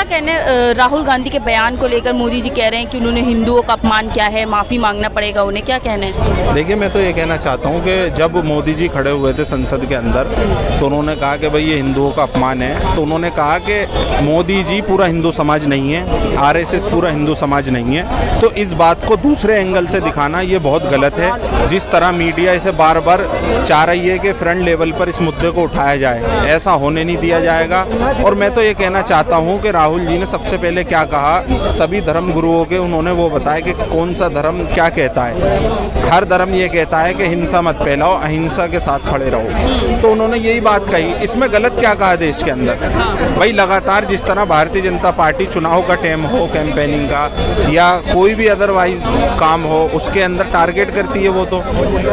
क्या कहने राहुल गांधी के बयान को लेकर मोदी जी कह रहे हैं कि उन्होंने हिंदुओं का अपमान किया है, माफ़ी मांगना पड़ेगा उन्हें, क्या कहना है? देखिए, मैं तो ये कहना चाहता हूँ कि जब मोदी जी खड़े हुए थे संसद के अंदर तो उन्होंने कहा कि भाई ये हिंदुओं का अपमान है। तो उन्होंने कहा कि मोदी जी पूरा हिंदू समाज नहीं है, आरएसएस पूरा हिंदू समाज नहीं है। तो इस बात को दूसरे एंगल से दिखाना ये बहुत गलत है। जिस तरह मीडिया इसे बार बार चाह रही है कि फ्रंट लेवल पर इस मुद्दे को उठाया जाए, ऐसा होने नहीं दिया जाएगा। और मैं तो ये कहना चाहता हूँ कि राहुल जी ने सबसे पहले क्या कहा, सभी धर्म गुरुओं के उन्होंने वो बताया कि कौन सा धर्म क्या कहता है। हर धर्म ये कहता है कि हिंसा मत फैलाओ, अहिंसा के साथ खड़े रहो। तो उन्होंने यही बात कही। इसमें गलत क्या कहा देश के अंदर? भाई लगातार जिस तरह भारतीय जनता पार्टी चुनाव का टाइम हो, कैंपेनिंग का या कोई भी अदरवाइज काम हो, उसके अंदर टारगेट करती है वो। तो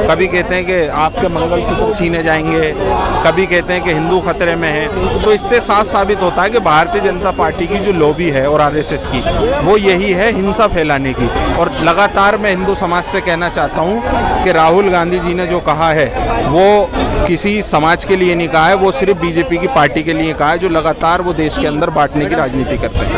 कभी कहते हैं कि आपके मंगलसूत्र छीने जाएंगे, कभी कहते हैं कि हिंदू खतरे में है। तो इससे साफ साबित होता है कि भारतीय जनता पार्टी की जो लॉबी है और आरएसएस की, वो यही है हिंसा फैलाने की। और लगातार मैं हिंदू समाज से कहना चाहता हूँ कि राहुल गांधी जी ने जो कहा है वो किसी समाज के लिए नहीं कहा है, वो सिर्फ बीजेपी की पार्टी के लिए कहा है, जो लगातार वो देश के अंदर बांटने की राजनीति करते हैं।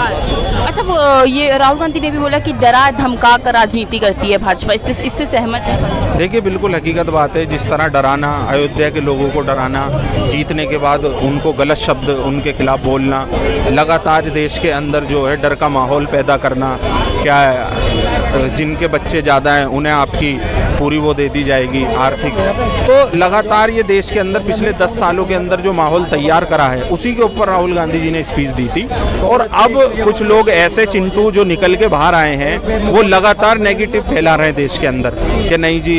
अच्छा, वो ये राहुल गांधी ने भी बोला कि डरा धमका कर राजनीति करती है भाजपा, इससे सहमत है? देखिए, बिल्कुल हकीकत बात है। जिस तरह डराना, अयोध्या के लोगों को डराना, जीतने के बाद उनको गलत शब्द उनके खिलाफ बोलना, लगातार देश के अंदर जो है डर का माहौल पैदा करना, क्या है जिनके बच्चे ज़्यादा हैं उन्हें आपकी पूरी वो दे दी जाएगी आर्थिक। तो लगातार ये देश के अंदर पिछले 10 सालों के अंदर जो माहौल तैयार करा है, उसी के ऊपर राहुल गांधी जी ने स्पीच दी थी। और अब कुछ लोग ऐसे चिंटू जो निकल के बाहर आए हैं, वो लगातार नेगेटिव फैला रहे हैं देश के अंदर कि नहीं जी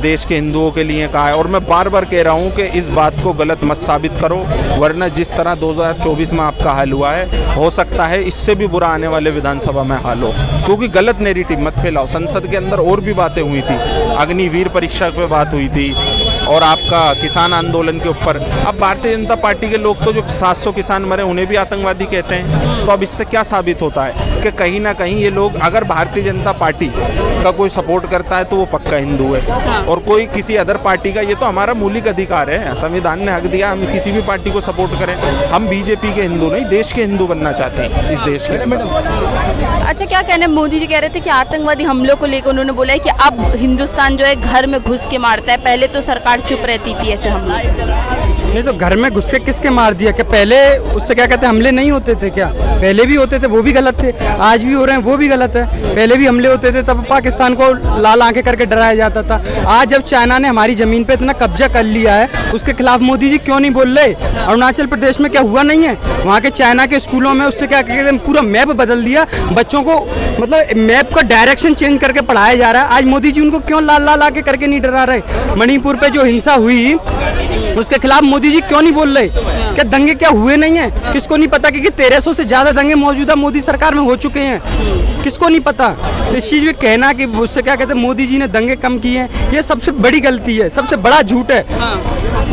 देश के हिंदुओं के लिए कहा है। और मैं बार बार कह रहा हूँ कि इस बात को गलत मत साबित करो, वरना जिस तरह 2024 में आपका हाल हुआ है, हो सकता है इससे भी बुरा आने वाले विधानसभा में हाल हो। क्योंकि गलत नेरेटिव मत फैलाओ। संसद के अंदर और भी बातें हुई थी, अग्निवीर परीक्षा पे बात हुई थी और आपका किसान आंदोलन के ऊपर। अब भारतीय जनता पार्टी के लोग तो जो 700 किसान मरे उन्हें भी आतंकवादी कहते हैं। तो अब इससे क्या साबित होता है कि कहीं ना कहीं ये लोग, अगर भारतीय जनता पार्टी का कोई सपोर्ट करता है तो वो पक्का हिंदू है, और कोई किसी अदर पार्टी का, ये तो हमारा मौलिक अधिकार है, संविधान ने हक दिया हम किसी भी पार्टी को सपोर्ट करें। हम बीजेपी के हिंदू नहीं, देश के हिंदू बनना चाहते हैं इस देश के। अच्छा, क्या कहना है, मोदी जी कह रहे थे कि आतंकवादी हमलों को लेकर उन्होंने बोला है कि अब हिंदुस्तान जो है घर में घुस के मारता है, पहले तो सरकार चुप रहती थी ऐसे हमले। नहीं तो घर में घुस के किसके मार दिया? क्या पहले उससे क्या कहते हैं हमले नहीं होते थे क्या? पहले भी होते थे, वो भी गलत थे। आज भी हो रहे हैं, वो भी गलत है। पहले भी हमले होते थे, तब पाकिस्तान को लाल आंखें करके डराया जाता था। आज जब चाइना ने हमारी जमीन पे इतना कब्जा कर लिया है, उसके खिलाफ मोदी जी क्यों नहीं बोल रहे? अरुणाचल प्रदेश में क्या हुआ नहीं है? वहाँ के चाइना के स्कूलों में उससे क्या कहते हैं पूरा मैप बदल दिया, बच्चों को मतलब मैप का डायरेक्शन चेंज करके पढ़ाया जा रहा है। आज मोदी जी उनको क्यों लाल लाल आके करके नहीं डरा रहे? मणिपुर पे जो हिंसा हुई उसके खिलाफ मोदी जी क्यों नहीं बोल रहे? क्या दंगे क्या हुए नहीं है? किसको नहीं पता कि 1300 से ज्यादा दंगे मौजूदा मोदी सरकार में हो चुके हैं? किसको नहीं पता? इस चीज में कहना कि उससे क्या कहते हैं मोदी जी ने दंगे कम किए हैं, ये सबसे बड़ी गलती है, सबसे बड़ा झूठ है।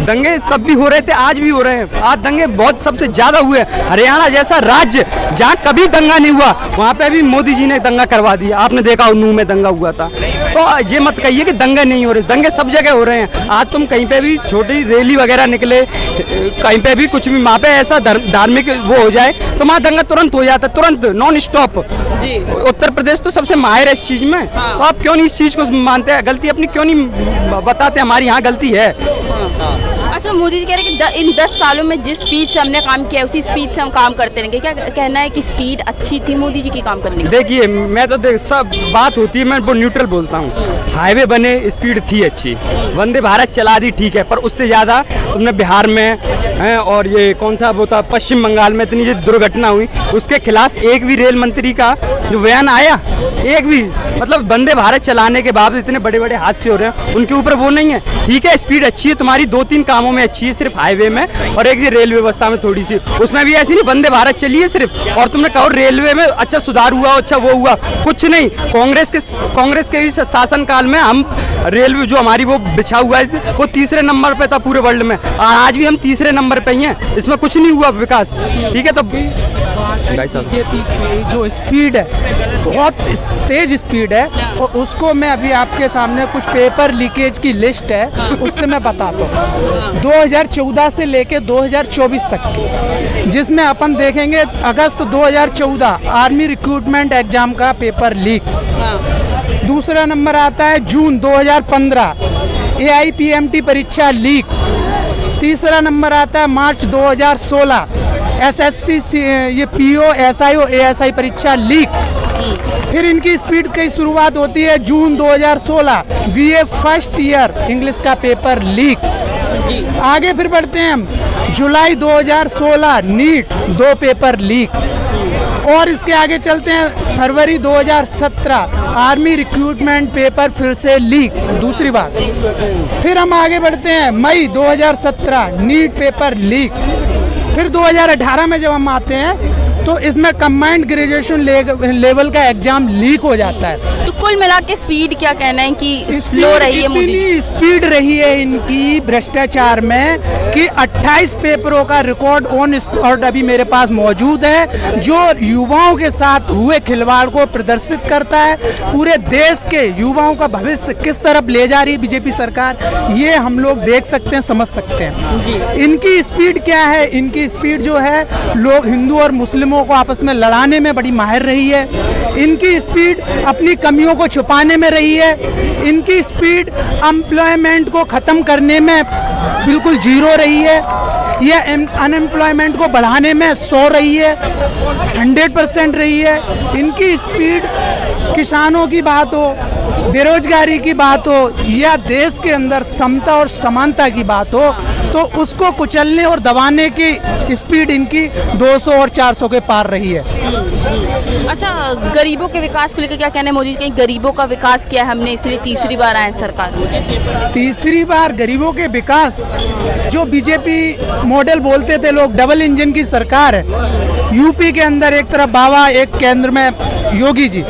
दंगे तब भी हो रहे थे, आज भी हो रहे हैं। आज दंगे बहुत सबसे ज्यादा हुए। हरियाणा जैसा राज्य जहाँ कभी दंगा नहीं हुआ, वहाँ पे भी मोदी जी ने दंगा करवा दिया। आपने देखा उन्नू में दंगा हुआ था। तो ये मत कहिए कि दंगे नहीं हो रहे, दंगे सब जगह हो रहे हैं। आज तुम कहीं पे भी छोटी रैली वगैरह निकले, कहीं पे भी कुछ भी वहाँ पे ऐसा धार्मिक वो हो जाए तो वहाँ दंगा तुरंत हो जाता है, तुरंत नॉन स्टॉप। उत्तर प्रदेश तो सबसे माहिर है इस चीज में। तो आप क्यों नहीं इस चीज को मानते हैं? गलती अपनी क्यों नहीं बताते हमारी यहाँ गलती है? अच्छा, मोदी जी कह रहे हैं कि इन 10 सालों में जिस स्पीड से हमने काम किया उसी स्पीड से हम काम करते रहेंगे। क्या कहना है कि स्पीड अच्छी थी मोदी जी की काम करने की? देखिए, मैं तो सब बात होती है, मैं वो न्यूट्रल बोलता हूँ। हाईवे बने, स्पीड थी अच्छी, वंदे भारत चला दी, ठीक है, पर उससे ज़्यादा तुमने बिहार में है और ये कौन सा वो था पश्चिम बंगाल में इतनी जो दुर्घटना हुई, उसके खिलाफ एक भी रेल मंत्री का जो बयान आया, एक भी, मतलब वंदे भारत चलाने के बाद इतने बड़े बड़े हादसे हो रहे हैं, उनके ऊपर वो नहीं है। ठीक है, स्पीड अच्छी है तुम्हारी, 2-3 कामों में अच्छी है, सिर्फ हाईवे में और एक रेल व्यवस्था में थोड़ी सी, उसमें भी ऐसी नहीं वंदे भारत चली है सिर्फ। और तुमने कहा रेलवे में अच्छा सुधार हुआ, अच्छा वो हुआ, कुछ नहीं। कांग्रेस के शासन काल में हम रेलवे जो हमारी वो बिछा हुआ है वो 3रे नंबर पे था पूरे वर्ल्ड में, आज भी हम 3रे नंबर पे ही हैं, इसमें कुछ नहीं हुआ विकास। ठीक है, तो बीजेपी की जो स्पीड है बहुत तेज स्पीड स्पीड है, और उसको मैं अभी आपके सामने कुछ पेपर लीकेज की लिस्ट है उससे मैं बताता हूँ 2014 से लेके 2024 तक की, जिसमें अपन देखेंगे अगस्त 2014 आर्मी रिक्रूटमेंट एग्जाम का पेपर लीक। दूसरा नंबर आता है जून 2015 AIPMT परीक्षा लीक। तीसरा नंबर आता है मार्च 2016 SSC ये PO SIO ASI परीक्षा लीक। फिर इनकी स्पीड की शुरुआत होती है जून 2016 VA फर्स्ट ईयर इंग्लिश का पेपर लीक। आगे फिर बढ़ते हैं हम, जुलाई 2016 नीट 2 पेपर लीक। और इसके आगे चलते हैं फरवरी 2017 आर्मी रिक्रूटमेंट पेपर फिर से लीक, दूसरी बात। फिर हम आगे बढ़ते हैं मई 2017 नीट पेपर लीक। फिर 2018 में जब हम आते हैं तो इसमें कंबाइंड ग्रेजुएशन लेवल का एग्जाम लीक हो जाता है। तो कुल मिला के स्पीड क्या कहना है कि स्लो रही है मोदी? इतनी स्पीड रही है इनकी भ्रष्टाचार में कि 28 पेपरों का रिकॉर्ड ऑन स्पॉट अभी मेरे पास मौजूद है, जो युवाओं के साथ हुए खिलवाड़ को प्रदर्शित करता है। पूरे देश के युवाओं का भविष्य किस तरफ ले जा रही है बीजेपी सरकार, ये हम लोग देख सकते हैं, समझ सकते हैं। इनकी स्पीड क्या है? इनकी स्पीड जो है, लोग हिंदू और मुस्लिमों को आपस में लड़ाने में बड़ी माहिर रही है। इनकी स्पीड अपनी कमियों को छुपाने में रही है। इनकी स्पीड एम्प्लॉयमेंट को ख़त्म करने में बिल्कुल जीरो रही है। यह अनएम्प्लॉयमेंट को बढ़ाने में 100 रही है, 100% रही है। इनकी स्पीड किसानों की बात हो, बेरोजगारी की बात हो, या देश के अंदर समता और समानता की बात हो, तो उसको कुचलने और दबाने की स्पीड इनकी 200 और 400 के पार रही है। अच्छा, गरीबों के विकास को लेकर क्या कहना है मोदी जी? कहीं गरीबों का विकास किया है हमने, इसलिए तीसरी बार आए सरकार में। तीसरी बार गरीबों के विकास, जो बीजेपी मॉडल बोलते थे लोग, डबल इंजन की सरकार है। यूपी के अंदर एक तरफ बाबा, एक केंद्र में योगी जी।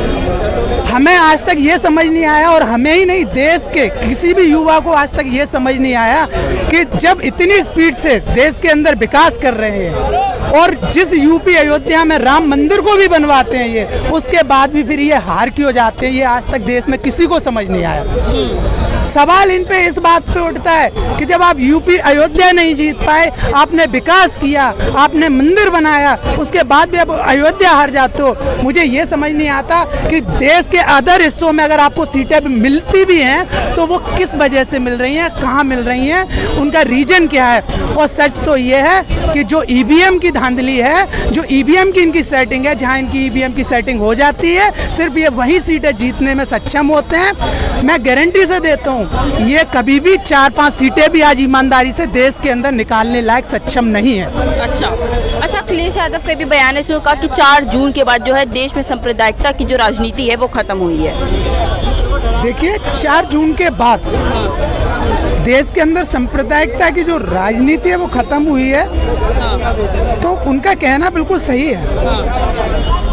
हमें आज तक ये समझ नहीं आया, और हमें ही नहीं, देश के किसी भी युवा को आज तक ये समझ नहीं आया कि जब इतनी स्पीड से देश के अंदर विकास कर रहे हैं, और जिस यूपी अयोध्या में राम मंदिर को भी बनवाते हैं ये, उसके बाद भी फिर ये हार क्यों जाते हैं, ये आज तक देश में किसी को समझ नहीं आया। सवाल इन पे इस बात पे उठता है कि जब आप यूपी अयोध्या नहीं जीत पाए, आपने विकास किया, आपने मंदिर बनाया, उसके बाद भी आप अयोध्या हार जाते हो। मुझे ये समझ नहीं आता कि देश के अदर हिस्सों में अगर आपको सीटें मिलती भी हैं तो वो किस वजह से मिल रही हैं, कहाँ मिल रही हैं, उनका रीजन क्या है। और सच तो ये है कि जो ईवीएम की धांधली है, जो ईवीएम की इनकी सेटिंग है, जहाँ इनकी ईवीएम की सेटिंग हो जाती है, सिर्फ ये वही सीटें जीतने में सक्षम होते हैं। मैं गारंटी से देता हूँ ये कभी भी 4-5 सीटें भी आज ईमानदारी से देश के अंदर निकालने लायक सक्षम नहीं है। अच्छा, अखिलेश यादव का भी बयान है, इसमें कहा कि 4 जून के बाद जो है देश में सांप्रदायिकता की जो राजनीति है वो खत्म हुई है। देखिए, 4 जून के बाद देश के अंदर सांप्रदायिकता की जो राजनीति है वो खत्म हुई है, तो उनका कहना बिल्कुल सही है।